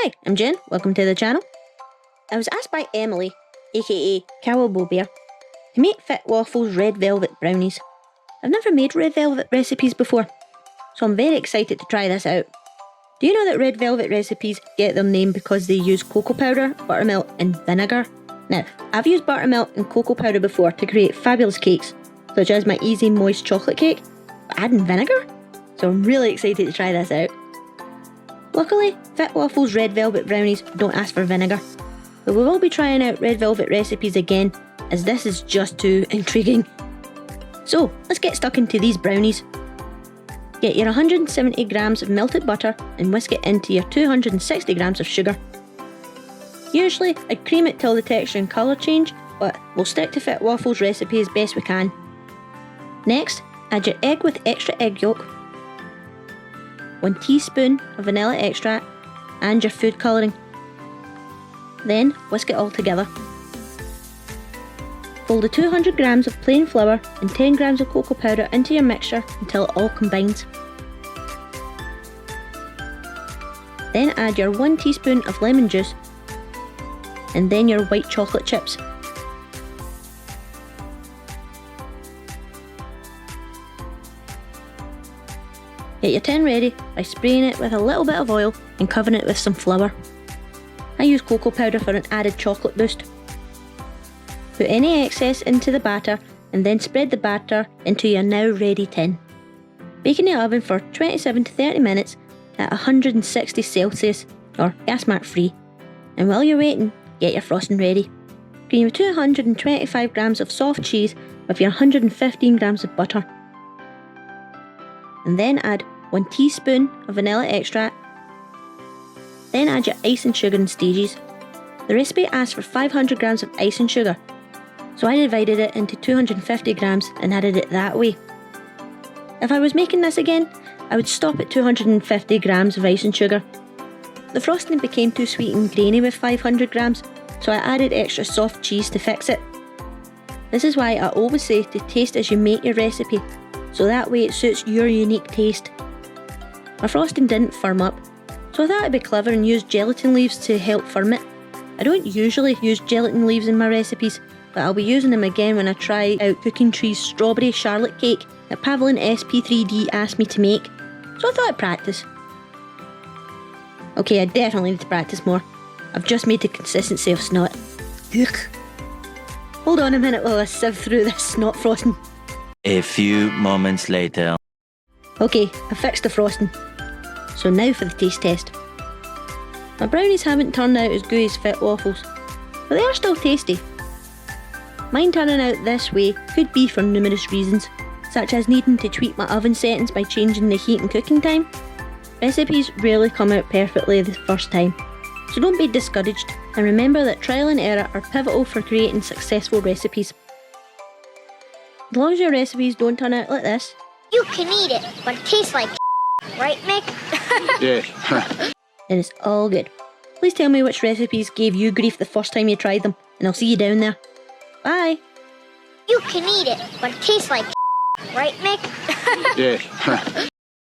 Hi, I'm Jen, welcome to the channel. I was asked by Emily, aka kawaiibobear, to make Fitwaffle's red velvet brownies. I've never made red velvet recipes before, so I'm very excited to try this out. Do you know that red velvet recipes get their name because they use cocoa powder, buttermilk and vinegar? Now, I've used buttermilk and cocoa powder before to create fabulous cakes, such as my easy moist chocolate cake, but adding vinegar? So I'm really excited to try this out. Luckily, Fitwaffle's red velvet brownies don't ask for vinegar, but we will be trying out red velvet recipes again, as this is just too intriguing. So, let's get stuck into these brownies. Get your 170 grams of melted butter and whisk it into your 260 grams of sugar. Usually, I'd cream it till the texture and colour change, but we'll stick to Fitwaffle's recipe as best we can. Next, add your egg with extra egg yolk, 1 teaspoon of vanilla extract and your food colouring. Then whisk it all together. Fold the 200 grams of plain flour and 10 grams of cocoa powder into your mixture until it all combines. Then add your 1 teaspoon of lemon juice and then your white chocolate chips. Get your tin ready by spraying it with a little bit of oil and covering it with some flour. I use cocoa powder for an added chocolate boost. Put any excess into the batter and then spread the batter into your now ready tin. Bake in the oven for 27 to 30 minutes at 160 Celsius or gas mark free. And while you're waiting, get your frosting ready. Cream 225 grams of soft cheese with your 115 grams of butter. And then add 1 teaspoon of vanilla extract. Then add your ice and sugar in stages. The recipe asks for 500 grams of ice and sugar, so I divided it into 250 grams and added it that way. If I was making this again, I would stop at 250 grams of ice and sugar. The frosting became too sweet and grainy with 500 grams, so I added extra soft cheese to fix it. This is why I always say to taste as you make your recipe, so that way it suits your unique taste. My frosting didn't firm up, so I thought I'd be clever and use gelatin leaves to help firm it. I don't usually use gelatin leaves in my recipes, but I'll be using them again when I try out Cooking Tree's strawberry charlotte cake that Pavlin SP3D asked me to make, so I thought I'd practice. Okay, I definitely need to practice more. I've just made the consistency of snot. Ugh. Hold on a minute while I sieve through this snot frosting. A few moments later. Okay, I fixed the frosting. So now for the taste test. My brownies haven't turned out as good as Fitwaffle's, but they are still tasty. Mine turning out this way could be for numerous reasons, such as needing to tweak my oven settings by changing the heat and cooking time. Recipes rarely come out perfectly the first time, so don't be discouraged, and remember that trial and error are pivotal for creating successful recipes. As long as your recipes don't turn out like this. You can eat it, but it tastes like right, Mick? Yeah. Then it's all good. Please tell me which recipes gave you grief the first time you tried them, and I'll see you down there. Bye! You can eat it, but it tastes like right, Mick? Yeah.